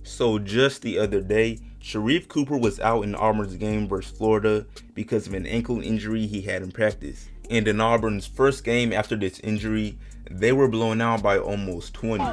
So just the other day, Sharife Cooper was out in Auburn's game versus Florida because of an ankle injury he had in practice. And in Auburn's first game after this injury, they were blown out by almost 20,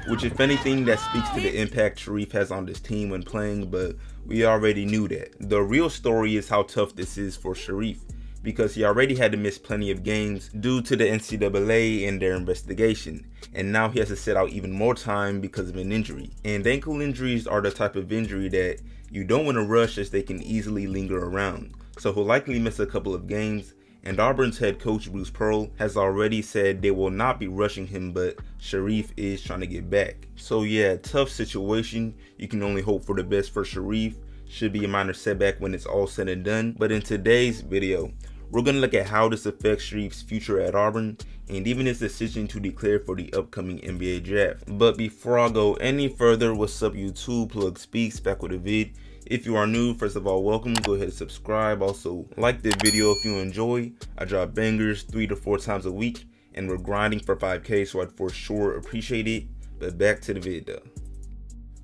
which if anything that speaks to the impact Sharife has on this team when playing, but we already knew that. The real story is how tough this is for Sharife, because he already had to miss plenty of games due to the NCAA and their investigation, and now he has to sit out even more time because of an injury. And ankle injuries are the type of injury that you don't want to rush, as they can easily linger around. So he'll likely miss a couple of games, and Auburn's head coach Bruce Pearl has already said they will not be rushing him, but Sharife is trying to get back. So yeah, tough situation. You can only hope for the best for Sharife. Should be a minor setback when it's all said and done. But in today's video, we're going to look at how this affects Sharife's future at Auburn and even his decision to declare for the upcoming NBA draft. But before I go any further, what's up YouTube? Plug Speaks back with a vid. If you are new, first of all, welcome. Go ahead and subscribe. Also, like the video if you enjoy. I drop bangers 3 to 4 times a week, and we're grinding for 5K, so I'd for sure appreciate it. But back to the video.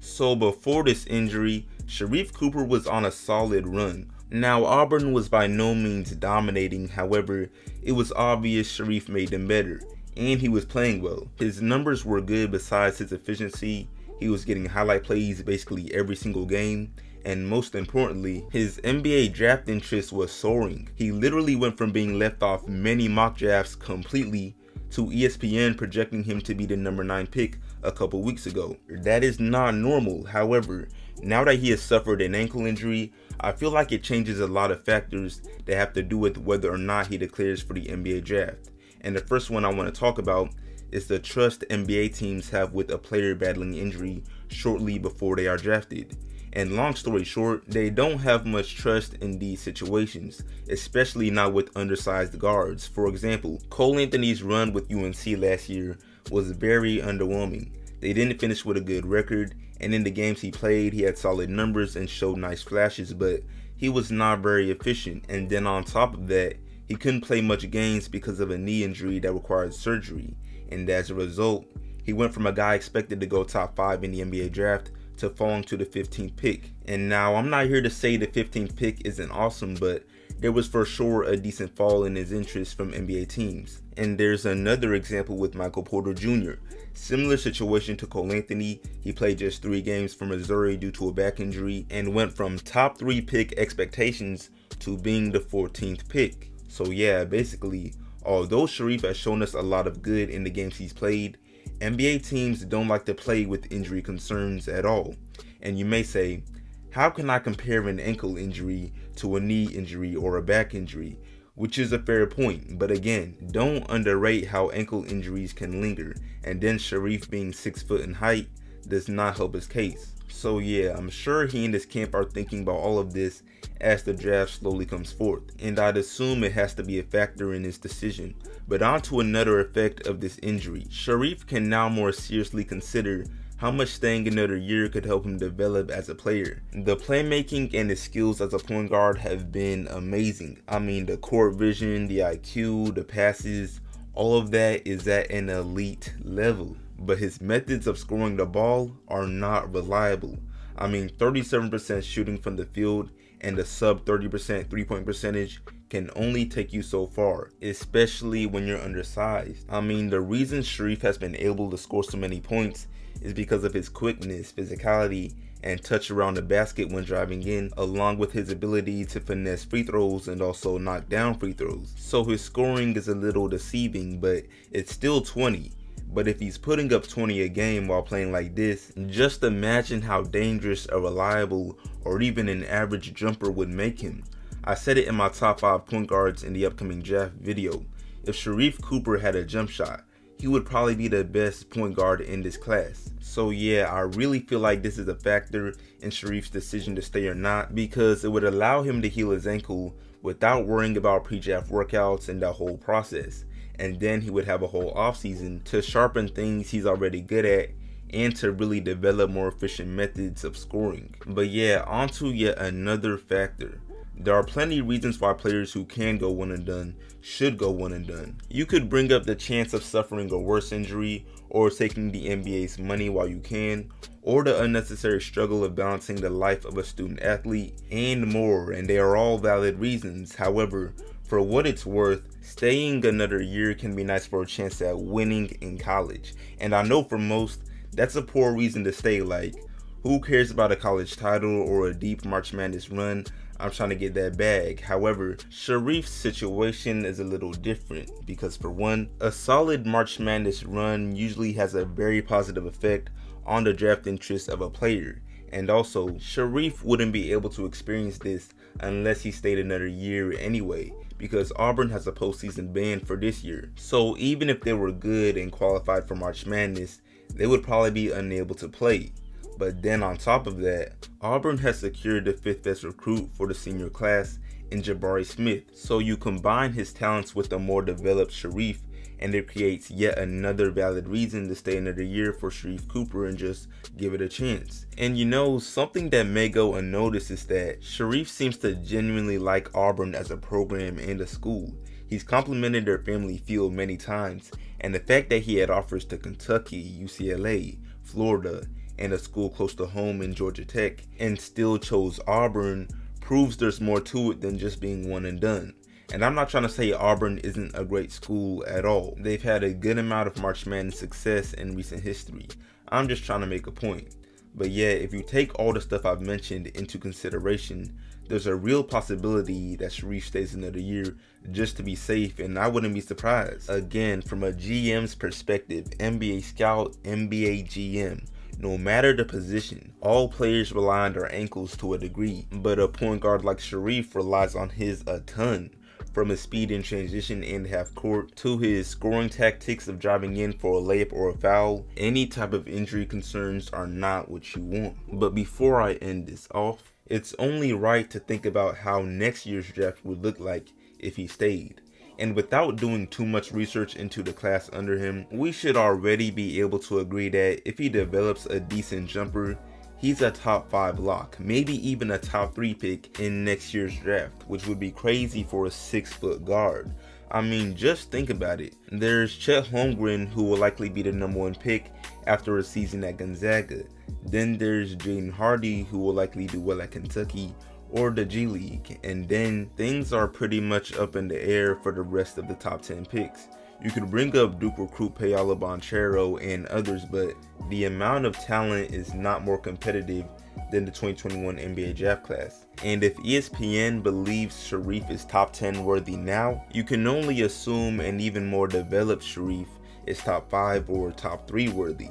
So before this injury, Sharife Cooper was on a solid run. Now Auburn was by no means dominating, however, it was obvious Sharife made them better, and he was playing well. His numbers were good besides his efficiency. He was getting highlight plays basically every single game, and most importantly, his NBA draft interest was soaring. He literally went from being left off many mock drafts completely to ESPN projecting him to be the number 9 pick a couple weeks ago. That is not normal. However, now that he has suffered an ankle injury, I feel like it changes a lot of factors that have to do with whether or not he declares for the NBA draft. And the first one I want to talk about is the trust NBA teams have with a player battling injury shortly before they are drafted. And long story short, they don't have much trust in these situations, especially not with undersized guards. For example, Cole Anthony's run with UNC last year was very underwhelming. They didn't finish with a good record, and in the games he played, he had solid numbers and showed nice flashes, but he was not very efficient. And then on top of that, he couldn't play much games because of a knee injury that required surgery. And as a result, he went from a guy expected to go top 5 in the NBA draft to falling to the 15th pick. And now I'm not here to say the 15th pick isn't awesome, but there was for sure a decent fall in his interest from NBA teams. And there's another example with Michael Porter Jr. Similar situation to Cole Anthony. He played just 3 games for Missouri due to a back injury and went from top 3 pick expectations to being the 14th pick. So yeah, basically, although Sharife has shown us a lot of good in the games he's played, NBA teams don't like to play with injury concerns at all. And you may say, how can I compare an ankle injury to a knee injury or a back injury? Which is a fair point, but again, don't underrate how ankle injuries can linger, and then Sharife being 6 foot in height does not help his case. So yeah, I'm sure he and his camp are thinking about all of this as the draft slowly comes forth, and I'd assume it has to be a factor in his decision. But on to another effect of this injury. Sharife can now more seriously consider how much staying another year could help him develop as a player. The playmaking and his skills as a point guard have been amazing. I mean, the court vision, the IQ, the passes, all of that is at an elite level. But his methods of scoring the ball are not reliable. I mean, 37% shooting from the field and a sub 30% 3-point percentage can only take you so far, especially when you're undersized. I mean, the reason Sharife has been able to score so many points is because of his quickness, physicality, and touch around the basket when driving in, along with his ability to finesse free throws and also knock down free throws. So his scoring is a little deceiving, but it's still 20. But if he's putting up 20 a game while playing like this, just imagine how dangerous a reliable or even an average jumper would make him. I said it in my top 5 point guards in the upcoming draft video. If Sharife Cooper had a jump shot, he would probably be the best point guard in this class. So yeah, I really feel like this is a factor in Sharife's decision to stay or not, because it would allow him to heal his ankle without worrying about pre-draft workouts and that whole process. And then he would have a whole offseason to sharpen things he's already good at and to really develop more efficient methods of scoring. But yeah, on to yet another factor. There are plenty of reasons why players who can go one and done should go one and done. You could bring up the chance of suffering a worse injury or taking the NBA's money while you can, or the unnecessary struggle of balancing the life of a student athlete, and more, and they are all valid reasons. However, for what it's worth, staying another year can be nice for a chance at winning in college. And I know for most, that's a poor reason to stay. Like, who cares about a college title or a deep March Madness run? I'm trying to get that bag. However, Sharife's situation is a little different because, for one, a solid March Madness run usually has a very positive effect on the draft interest of a player. And also, Sharife wouldn't be able to experience this unless he stayed another year anyway, because Auburn has a postseason ban for this year. So even if they were good and qualified for March Madness, they would probably be unable to play. But then on top of that, Auburn has secured the 5th best recruit for the senior class in Jabari Smith. So you combine his talents with a more developed Sharife, and it creates yet another valid reason to stay another year for Sharife Cooper and just give it a chance. And you know, something that may go unnoticed is that Sharife seems to genuinely like Auburn as a program and a school. He's complimented their family field many times, and the fact that he had offers to Kentucky, UCLA, Florida, and a school close to home in Georgia Tech, and still chose Auburn, proves there's more to it than just being one and done. And I'm not trying to say Auburn isn't a great school at all. They've had a good amount of March Madness success in recent history. I'm just trying to make a point. But yeah, if you take all the stuff I've mentioned into consideration, there's a real possibility that Sharife stays another year just to be safe, and I wouldn't be surprised. Again, from a GM's perspective, NBA scout, NBA GM, no matter the position, all players rely on their ankles to a degree, but a point guard like Sharife relies on his a ton. From his speed in transition and half court to his scoring tactics of driving in for a layup or a foul, any type of injury concerns are not what you want. But before I end this off, it's only right to think about how next year's draft would look like if he stayed. And without doing too much research into the class under him, we should already be able to agree that if he develops a decent jumper, he's a top 5 lock, maybe even a top 3 pick in next year's draft, which would be crazy for a 6-foot guard. I mean, just think about it. There's Chet Holmgren, who will likely be the #1 pick after a season at Gonzaga. Then there's Jaden Hardy, who will likely do well at Kentucky or the G League, and then things are pretty much up in the air for the rest of the top 10 picks. You could bring up Duke recruit Paolo Banchero and others, but the amount of talent is not more competitive than the 2021 NBA draft class. And if ESPN believes Sharife is top 10 worthy now, you can only assume an even more developed Sharife is top 5 or top 3 worthy.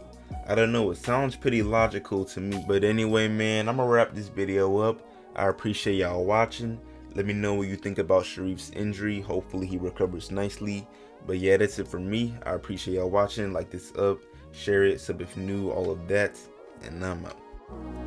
I don't know, it sounds pretty logical to me. But anyway, man, I'm gonna wrap this video up. I appreciate y'all watching. Let me know what you think about Sharife's injury. Hopefully he recovers nicely. But yeah, that's it for me. I appreciate y'all watching. Like this up, share it, sub if new, all of that, and I'm out.